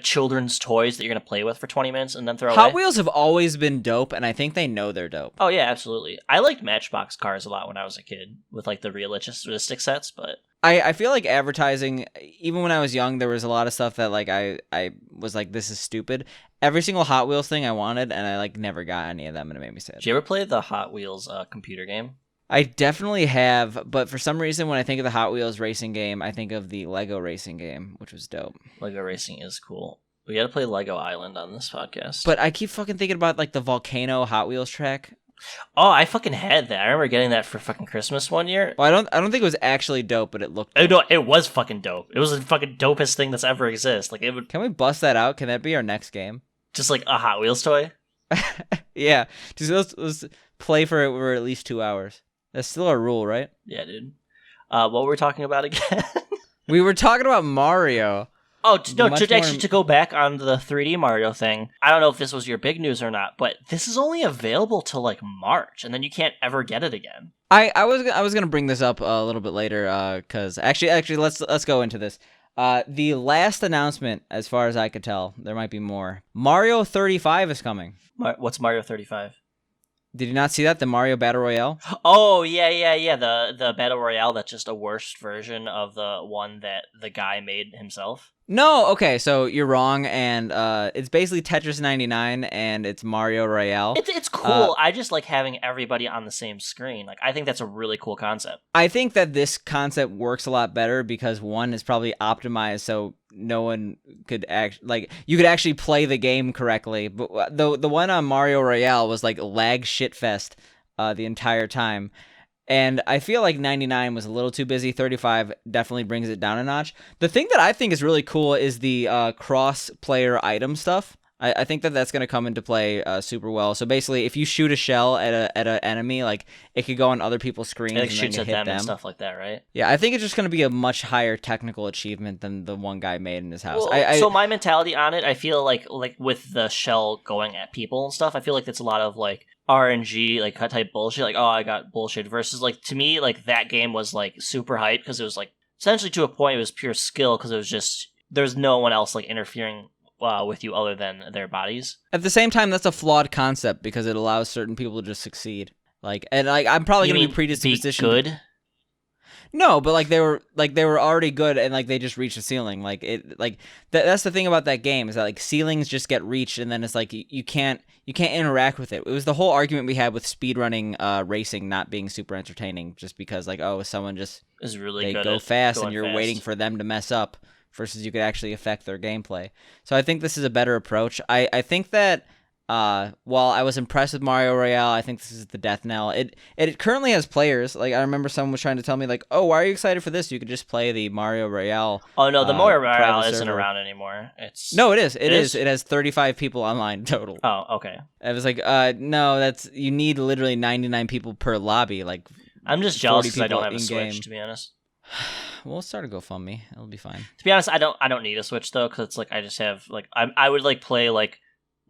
children's toys that you're gonna play with for 20 minutes and then throw away. Hot Wheels have always been dope, and I think they know they're dope. Oh yeah, absolutely. I liked Matchbox cars a lot when I was a kid with like the realistic sets, but I feel like advertising, even when I was young, there was a lot of stuff that like I was like, this is stupid. Every single Hot Wheels thing I wanted, and I like never got any of them, and it made me sad. Did you ever play the Hot Wheels computer game? I definitely have, but for some reason, when I think of the Hot Wheels racing game, I think of the Lego racing game, which was dope. Lego racing is cool. We gotta play Lego Island on this podcast. But I keep fucking thinking about like the Volcano Hot Wheels track. Oh, I fucking had that. I remember getting that for fucking Christmas one year. Well, I don't think it was actually dope, but it looked dope. No, it was fucking dope. It was the fucking dopest thing that's ever exist. Like it would. Can we bust that out? Can that be our next game? Just like a Hot Wheels toy. Yeah, just let's play for it for at least 2 hours. That's still our rule, right? Yeah, dude. What were we talking about again? We were talking about Mario. Oh, no, to go back on the 3D Mario thing, I don't know if this was your big news or not, but this is only available till like March, and then you can't ever get it again. I was gonna bring this up a little bit later, because actually let's go into this. The last announcement, as far as I could tell, there might be more. Mario 35 is coming. What's Mario 35? Did you not see that? The Mario Battle Royale? Oh, yeah. The Battle Royale that's just a worse version of the one that the guy made himself. No, okay, so you're wrong, and it's basically Tetris 99, and it's Mario Royale. It's cool. I just like having everybody on the same screen. Like, I think that's a really cool concept. I think that this concept works a lot better because one is probably optimized so no one could you could actually play the game correctly. But the one on Mario Royale was like lag shitfest the entire time. And I feel like 99 was a little too busy. 35 definitely brings it down a notch. The thing that I think is really cool is the cross-player item stuff. I think that that's going to come into play super well. So basically, if you shoot a shell at an enemy, like it could go on other people's screens and shoots then at hit them and stuff like that, right? Yeah, I think it's just going to be a much higher technical achievement than the one guy made in his house. Well, so my mentality on it, I feel like with the shell going at people and stuff, I feel like that's a lot of like RNG like type bullshit. Like, oh, I got bullshit. Versus like to me, like that game was like super hype because it was like essentially to a point it was pure skill because it was just there's no one else like interfering with you other than their bodies. At the same time, that's a flawed concept because it allows certain people to just succeed. I'm probably going to be predispositioned. Be good? No, but they were already good and like they just reached the ceiling. That's the thing about that game is that like ceilings just get reached and then it's like you can't interact with it. It was the whole argument we had with speedrunning racing not being super entertaining just because like someone just is really they good go at fast and you're fast. waiting for them to mess up versus you could actually affect their gameplay. So I think this is a better approach. I think that while I was impressed with Mario Royale, I think this is the death knell. It currently has players. Like I remember someone was trying to tell me like, "Oh, why are you excited for this? You could just play the Mario Royale." Oh no, the Mario Royale isn't server. around anymore. No, it is. It is. It has 35 people online total. Oh, okay. I was like, no, you need literally 99 people per lobby. Like, I'm just jealous because I don't have a Switch, to be honest. We'll start a GoFundMe. It'll be fine. To be honest, I don't need a Switch though because it's like I just have like I would like play like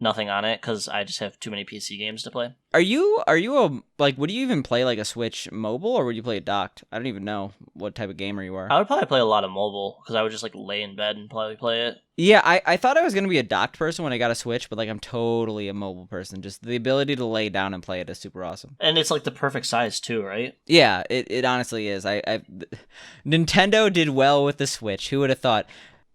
nothing on it because I just have too many PC games to play. Are you would you even play like a Switch mobile or would you play it docked? I don't even know what type of gamer you are. I would probably play a lot of mobile because I would just like lay in bed and probably play it. Yeah, I thought I was gonna be a docked person when I got a Switch, but like I'm totally a mobile person. Just the ability to lay down and play it is super awesome. And it's like the perfect size too, right? Yeah, it honestly is. Nintendo did well with the Switch. Who would have thought?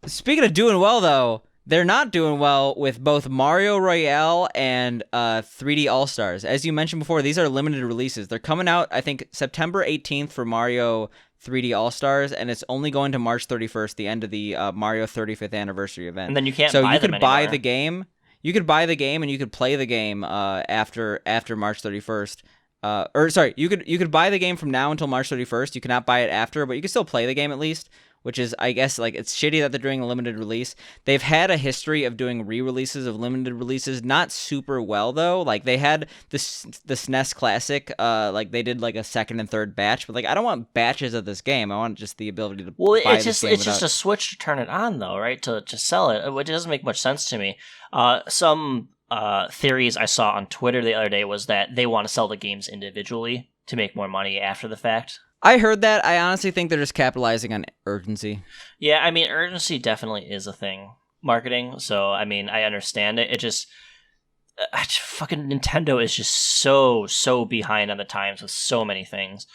Speaking of doing well though, they're not doing well with both Mario Royale and 3D All-Stars. As you mentioned before, these are limited releases. They're coming out, I think, September 18th for Mario 3D All-Stars, and it's only going to March 31st, the end of the Mario 35th anniversary event. And then you can't so buy you them could buy anymore. the game. You could buy the game and you could play the game after March 31st. You could buy the game from now until March 31st. You cannot buy it after, but you can still play the game at least, which is, I guess, like, it's shitty that they're doing a limited release. They've had a history of doing re-releases of limited releases, not super well though. Like, they had the SNES Classic, like they did like a second and third batch, but like I don't want batches of this game. I want just the ability to buy this game. It's just a switch to turn it on though, right? To sell it, which doesn't make much sense to me. Some theories I saw on Twitter the other day was that they want to sell the games individually to make more money after the fact. I heard that. I honestly think they're just capitalizing on urgency. Yeah, I mean, urgency definitely is a thing. Marketing, so, I mean, I understand it. It just... fucking Nintendo is just so behind on the times with so many things.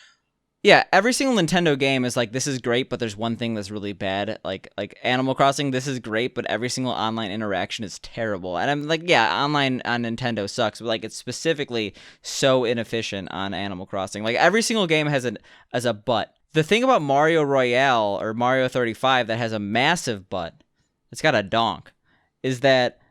Yeah, every single Nintendo game is like, this is great, but there's one thing that's really bad. Like Animal Crossing, this is great, but every single online interaction is terrible. And I'm like, yeah, online on Nintendo sucks, but like it's specifically so inefficient on Animal Crossing. Like every single game has a but. The thing about Mario Royale or Mario 35 that has a massive but, it's got a donk, is that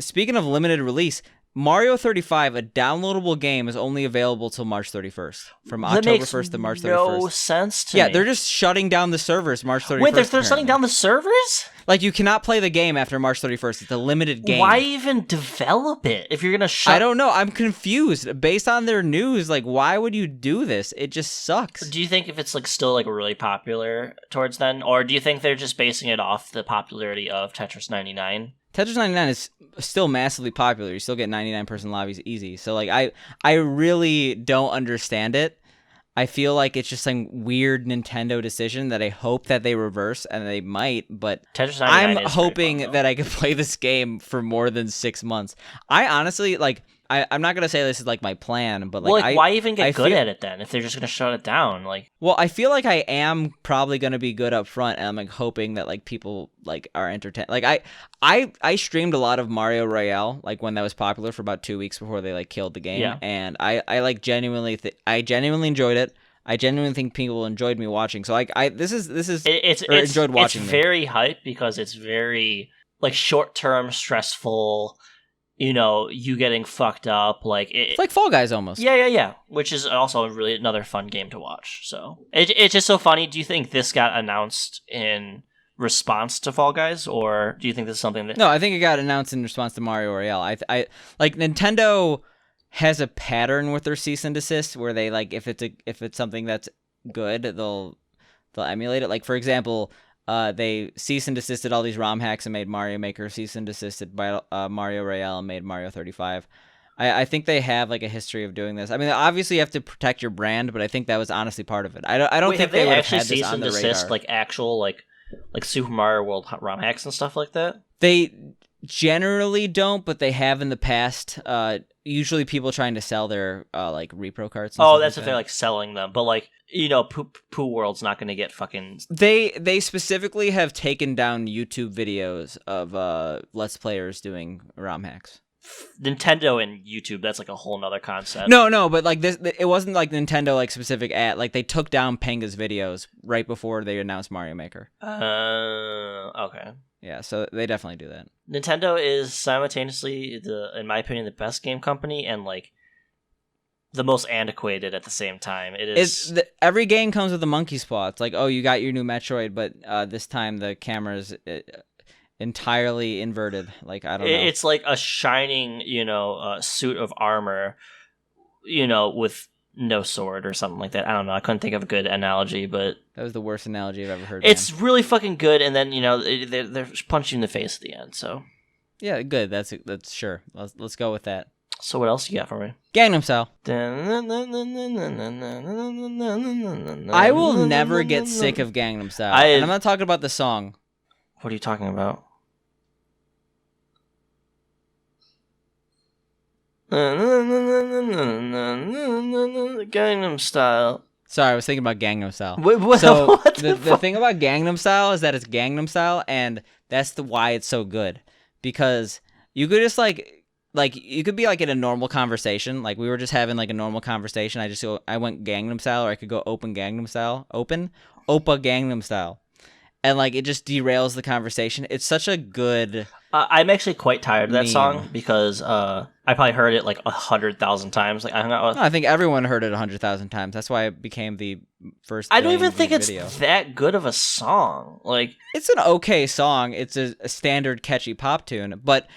speaking of limited release, Mario 35, a downloadable game, is only available till March 31st. From October 1st to March 31st. No sense to me. Yeah, they're just shutting down the servers March 31st. Wait, they're shutting down the servers? Like, you cannot play the game after March 31st. It's a limited game. Why even develop it if you're going to shut... I don't know. I'm confused. Based on their news, like, why would you do this? It just sucks. Do you think if it's, like, still, like, really popular towards then? Or do you think they're just basing it off the popularity of Tetris 99? Tetris 99 is still massively popular. You still get 99-person lobbies easy. So, like, I really don't understand it. I feel like it's just some weird Nintendo decision that I hope that they reverse, and they might, but Tetris 99 I'm is hoping fun, that I can play this game for more than 6 months. I honestly, like, I'm not going to say this is, like, my plan, but, like, well, like, why even get good at it then if they're just going to shut it down? Like, well, I feel like I am probably going to be good up front, and I'm, like, hoping that, like, people, like, are entertained. Like, I streamed a lot of Mario Royale, like, when that was popular for about 2 weeks before they, like, killed the game, yeah. And I like, genuinely enjoyed it. I genuinely think people enjoyed me watching. So, like, enjoyed watching It's me. very hype because it's very, like, short-term, stressful, you know, you getting fucked up, like it's like Fall Guys almost. Yeah. Which is also really another fun game to watch. So it's just so funny. Do you think this got announced in response to Fall Guys, or do you think this is something that? No, I think it got announced in response to Mario Royale. I like Nintendo has a pattern with their cease and desist where they, like, if it's something that's good, they'll emulate it. Like, for example, they cease and desisted all these ROM hacks and made Mario Maker, cease and desisted by Mario Royale and made Mario 35. I think they have, like, a history of doing this. I mean, obviously you have to protect your brand, but I think that was honestly part of it. I don't think they would have had this on the radar. Like actual like Super Mario World ROM hacks and stuff like that. They generally don't, but they have in the past. Usually people trying to sell their like repro carts. Oh, that's if they're, like, selling them, but, like, you know, Pooh World's not going to get fucking. They specifically have taken down YouTube videos of Let's Players doing ROM hacks. Nintendo and YouTube, that's, like, a whole nother concept. No, but, like, this, it wasn't like Nintendo, like, specific at, like, they took down Penga's videos right before they announced Mario Maker. Okay. Yeah, so they definitely do that. Nintendo is simultaneously in my opinion, the best game company and, like, the most antiquated at the same time. It is. Every game comes with a monkey's paw. It's like, oh, you got your new Metroid, but this time the camera's entirely inverted. Like, I don't know. It's like a shining, you know, suit of armor, you know, with no sword or something like that. I don't know. I couldn't think of a good analogy, but that was the worst analogy I've ever heard. It's really fucking good, and then, you know, they're punching you in the face at the end. So yeah, good. That's sure. Let's go with that. So what else you got for me? Gangnam Style. I will never get sick of Gangnam Style. And I'm not talking about the song. What are you talking about? Gangnam Style. Sorry, I was thinking about Gangnam Style. What the thing about Gangnam Style is that it's Gangnam Style, and That's why it's so good, because you could just like you could be like in a normal conversation, like we were just having like a normal conversation. I went Gangnam Style, or I could go open Gangnam Style, Oppa Gangnam Style, and like it just derails the conversation. It's such a good. I'm actually quite tired of that meme. song because I probably heard it like 100,000 times. Like I think everyone heard it 100,000 times. That's why it became the first. I don't even think video. It's that good of a song. Like, it's an okay song. It's a standard catchy pop tune, but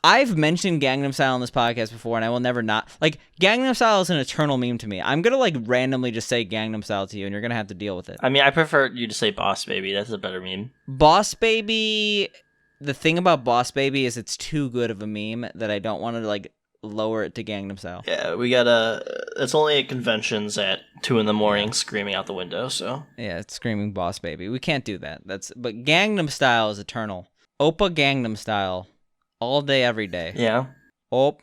I've mentioned Gangnam Style on this podcast before, and I will never not. Like, Gangnam Style is an eternal meme to me. I'm gonna like randomly just say Gangnam Style to you, and you're gonna have to deal with it. I mean, I prefer you to say Boss Baby. That's a better meme. Boss Baby. The thing about Boss Baby is it's too good of a meme that I don't want to like lower it to Gangnam Style. Yeah, we gotta. It's only at conventions at 2 a.m. screaming out the window. So yeah, it's screaming Boss Baby. We can't do that. But Gangnam Style is eternal. Oppa Gangnam Style, all day, every day. Yeah. Op.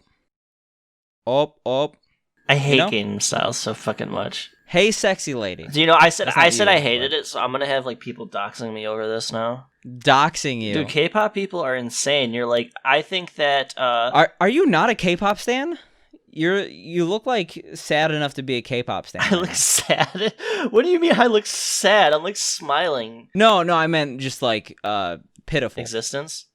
I hate Gangnam Style so fucking much. Hey, sexy lady. Do you know? I said I hated it, so I'm gonna have like people doxing me over this now. Doxing you, dude. K-pop people are insane. You're like, I think that. Are you not a K-pop stan? You look like sad enough to be a K-pop stan. I look sad. What do you mean? I look sad? I'm like smiling. No, I meant just like pitiful existence.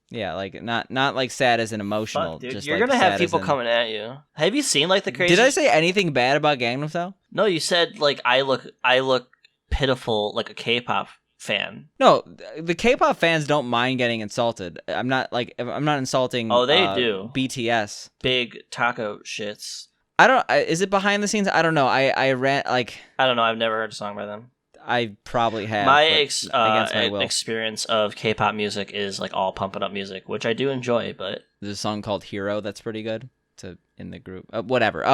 Yeah, like not like sad as an emotional. Fuck, dude. Just you're like gonna have people coming at you. Have you seen like the crazy? Did I say anything bad about Gangnam Style? No, you said like I look pitiful like a K-pop fan. No, the K-pop fans don't mind getting insulted. I'm not insulting. Oh, they do. BTS. Big taco shits. I don't. Is it behind the scenes? I don't know. I ran like. I don't know. I've never heard a song by them. I probably have. My experience of K-pop music is like all Pump It Up music, which I do enjoy. But there's a song called Hero that's pretty good. In the group, whatever.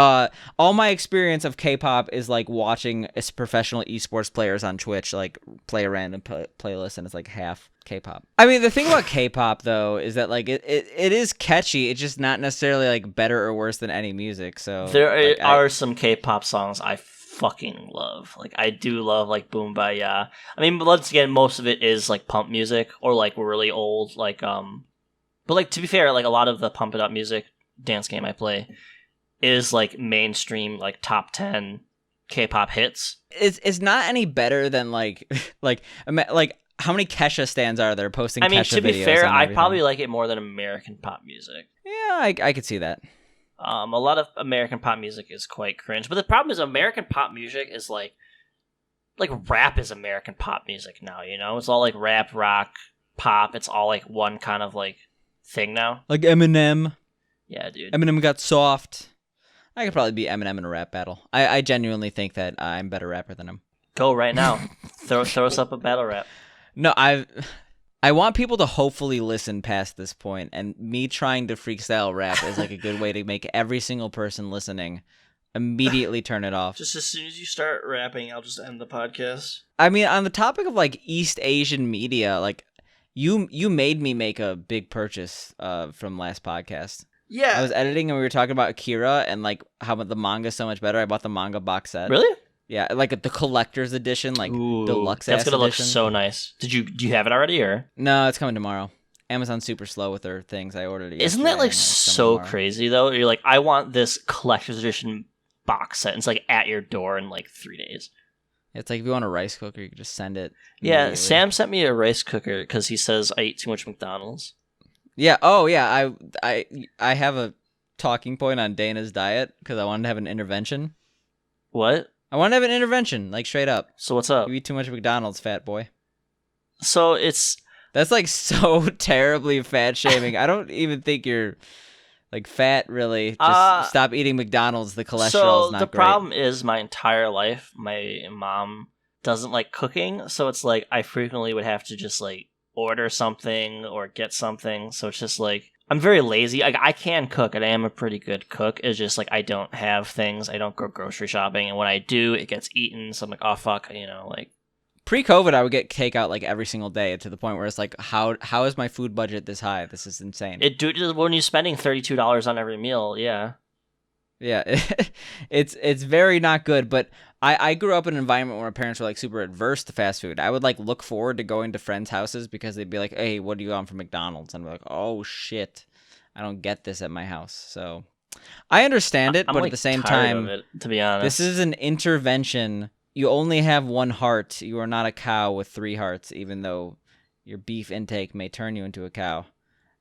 All my experience of K-pop is like watching professional esports players on Twitch like play a random playlist, and it's like half K-pop. I mean, the thing about K-pop though is that like it is catchy. It's just not necessarily like better or worse than any music. So there are some K-pop songs I fucking love. Like I do love like Boom Baya. I mean, once again, most of it is like pump music or like really old like But like to be fair, like a lot of the Pump It Up music dance game I play is like mainstream like top 10 K-pop hits. It's not any better than like how many Kesha stands are there posting? I mean, Kesha to be fair, I everything? probably like it more than American pop music. Yeah, I could see that. A lot of American pop music is quite cringe, but the problem is American pop music is like rap is American pop music now. You know, it's all like rap, rock, pop. It's all like one kind of like thing now. Like Eminem. Yeah, dude. Eminem got soft. I could probably be Eminem in a rap battle. I genuinely think that I'm a better rapper than him. Go right now. throw us up a battle rap. No, I want people to hopefully listen past this point, and me trying to freestyle rap is like a good way to make every single person listening immediately turn it off. Just as soon as you start rapping, I'll just end the podcast. I mean, on the topic of like East Asian media, like you made me make a big purchase from last podcast. Yeah. I was editing and we were talking about Akira and like how the manga's so much better. I bought the manga box set. Really? Yeah, like the collector's edition, like deluxe. That's gonna edition. look so nice. Do you have it already or? No, it's coming tomorrow. Amazon's super slow with their things. I ordered it. Isn't that like so crazy though? You're like, I want this collector's edition box set. And it's like at your door in like 3 days. It's like if you want a rice cooker, you can just send it. Yeah, Sam sent me a rice cooker because he says I eat too much McDonald's. Yeah. Oh, yeah. I have a talking point on Dana's diet because I wanted to have an intervention. What? I want to have an intervention, like straight up. So what's up? You eat too much McDonald's, fat boy. So that's like so terribly fat shaming. I don't even think you're like fat, really. Just stop eating McDonald's. The cholesterol's not great. So the problem is my entire life, my mom doesn't like cooking. So it's like I frequently would have to just like order something or get something. So it's just like I'm very lazy. I can cook and I am a pretty good cook. It's just like I don't have things. I don't go grocery shopping. And when I do, it gets eaten. So I'm like, oh, fuck, like. Pre-COVID, I would get takeout like every single day to the point where it's like, how is my food budget this high? This is insane. When you're spending $32 on every meal, yeah. Yeah, it's very not good. But I grew up in an environment where my parents were like super adverse to fast food. I would like look forward to going to friends' houses because they'd be like, "Hey, what do you want from McDonald's?" And I'm like, "Oh shit, I don't get this at my house." So I understand it, I'm but like at the same tired time, of it, to be honest, this is an intervention. You only have one heart. You are not a cow with 3 hearts, even though your beef intake may turn you into a cow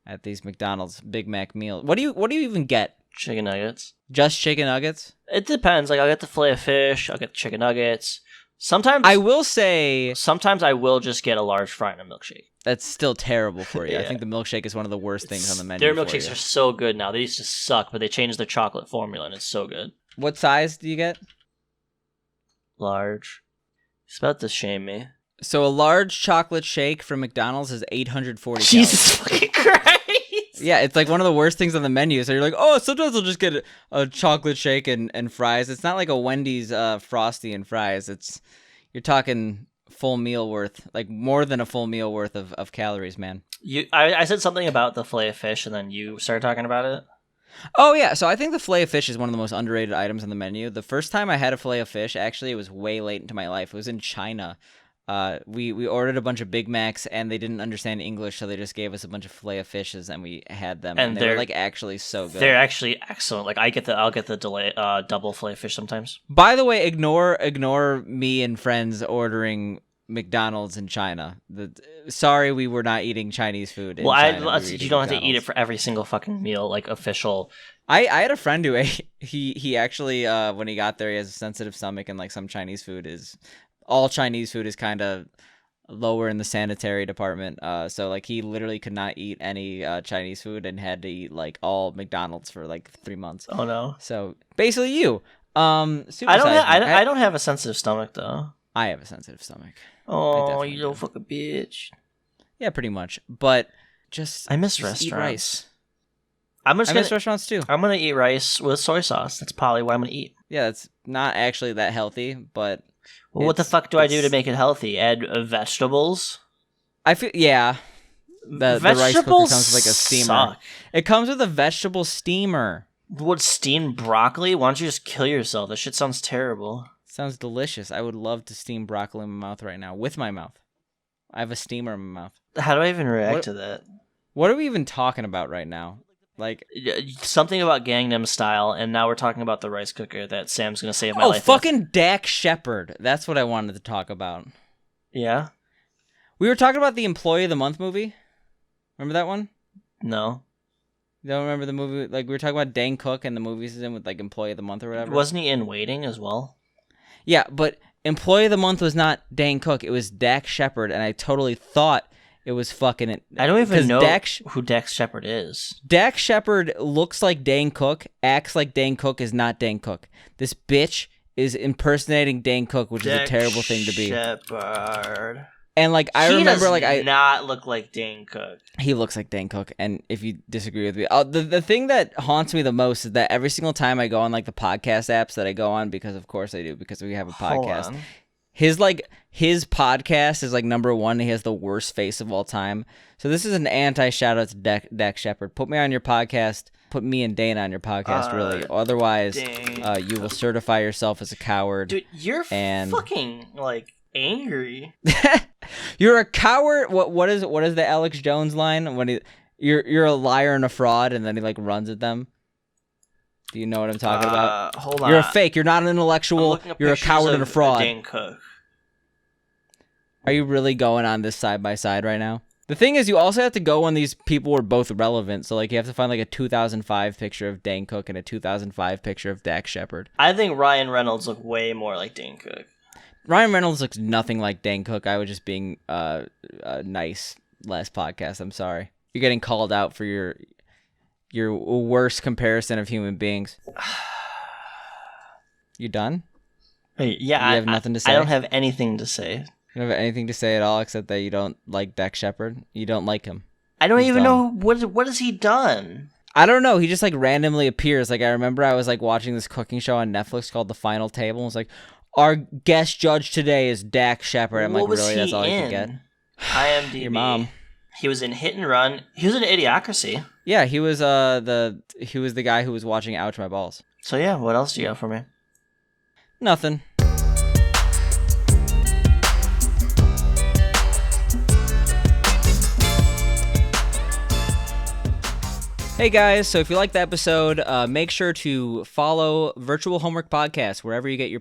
at these McDonald's Big Mac meals. What do you even get? Chicken nuggets. Just chicken nuggets? It depends. Like, I'll get the filet of fish. I'll get the chicken nuggets. Sometimes I will say Sometimes I will just get a large fry and a milkshake. that's still terrible for you. Yeah. I think the milkshake is one of the worst things on the menu. Their for milkshakes you. are so good now. They used to suck, but they changed their chocolate formula, and it's so good. What size do you get? Large. He's about to shame me. So a large chocolate shake from McDonald's is 840 Jesus calories. fucking Christ! Yeah, it's like one of the worst things on the menu. So you're like, oh, sometimes I'll just get a chocolate shake and fries. It's not like a Wendy's Frosty and fries. You're talking full meal worth, like more than a full meal worth of calories, man. I said something about the filet of fish, and then you started talking about it. Oh, yeah. So I think the filet of fish is one of the most underrated items on the menu. The first time I had a filet of fish, actually, it was way late into my life. It was in China. We ordered a bunch of Big Macs, and they didn't understand English, so they just gave us a bunch of filet of fishes, and we had them. And they were like actually so good. They're actually excellent. Like I'll get the double filet of fish sometimes. By the way, ignore me and friends ordering McDonald's in China. Sorry, we were not eating Chinese food. Well, you don't have to eat it for every single fucking meal, like official. I had a friend who ate. He actually when he got there, he has a sensitive stomach, and like some Chinese food is. All Chinese food is kind of lower in the sanitary department. So like he literally could not eat any Chinese food and had to eat like all McDonald's for like 3 months. Oh no. So basically you. I don't have a sensitive stomach though. I have a sensitive stomach. Oh, you little fucking bitch. Yeah, pretty much. But I miss restaurants. Eat rice. I miss restaurants too. I'm gonna eat rice with soy sauce. That's probably what I'm gonna eat. Yeah, that's not actually that healthy, but well, what the fuck do I do to make it healthy? Add vegetables? I feel the rice cooker comes with like a steamer. Suck. It comes with a vegetable steamer. What, steamed broccoli? Why don't you just kill yourself? That shit sounds terrible. Sounds delicious. I would love to steam broccoli in my mouth right now with my mouth. I have a steamer in my mouth. How do I even react to that? What are we even talking about right now? Like something about Gangnam Style, and now we're talking about the rice cooker that Sam's gonna save my life. Oh, fucking Dak Shepard. That's what I wanted to talk about. Yeah? We were talking about the Employee of the Month movie. Remember that one? No. You don't remember the movie? Like, we were talking about Dane Cook and the movies he's in with, like, Employee of the Month or whatever. Wasn't he in Waiting as well? Yeah, but Employee of the Month was not Dane Cook. It was Dak Shepard, and I totally thought it was fucking it. I don't even know who Dak Shepard is. Dak Shepard looks like Dane Cook, acts like Dane Cook, is not Dane Cook. This bitch is impersonating Dane Cook, which is a terrible thing to be. Shepard. And like I remember, like I not look like Dane Cook. He looks like Dane Cook, and if you disagree with me, the thing that haunts me the most is that every single time I go on like the podcast apps that I go on, because of course I do, because we have a podcast. His podcast is like number one. He has the worst face of all time. So this is an anti-shout out to Dak Shepard. Put me on your podcast. Put me and Dana on your podcast, really. Otherwise, you will certify yourself as a coward. Dude, you're fucking like angry. You're a coward. What is the Alex Jones line when you're a liar and a fraud, and then he like runs at them? Do you know what I'm talking about? Hold on. You're a fake. You're not an intellectual. You're a coward and a fraud. Dane Cook. Are you really going on this side by side right now? The thing is, you also have to go when these people were both relevant. So, like, you have to find like a 2005 picture of Dane Cook and a 2005 picture of Dak Shepard. I think Ryan Reynolds looked way more like Dane Cook. Ryan Reynolds looks nothing like Dane Cook. I was just being nice last podcast. I'm sorry. You're getting called out for your worst comparison of human beings. You done? Wait, yeah, you have nothing to say? I don't have anything to say. You don't have anything to say at all except that you don't like Dak Shepard? You don't like him? I don't even know what has he done? I don't know. He just like randomly appears. Like I remember I was like watching this cooking show on Netflix called The Final Table. And it was like, our guest judge today is Dak Shepard. I'm like, really? That's all I can get? IMDb. Your mom. He was in Hit and Run. He was in Idiocracy. Yeah, he was the guy who was watching Ouch My Balls. So yeah, what else do you got for me? Nothing. Hey guys, so if you liked the episode, make sure to follow Virtual Homework Podcast wherever you get your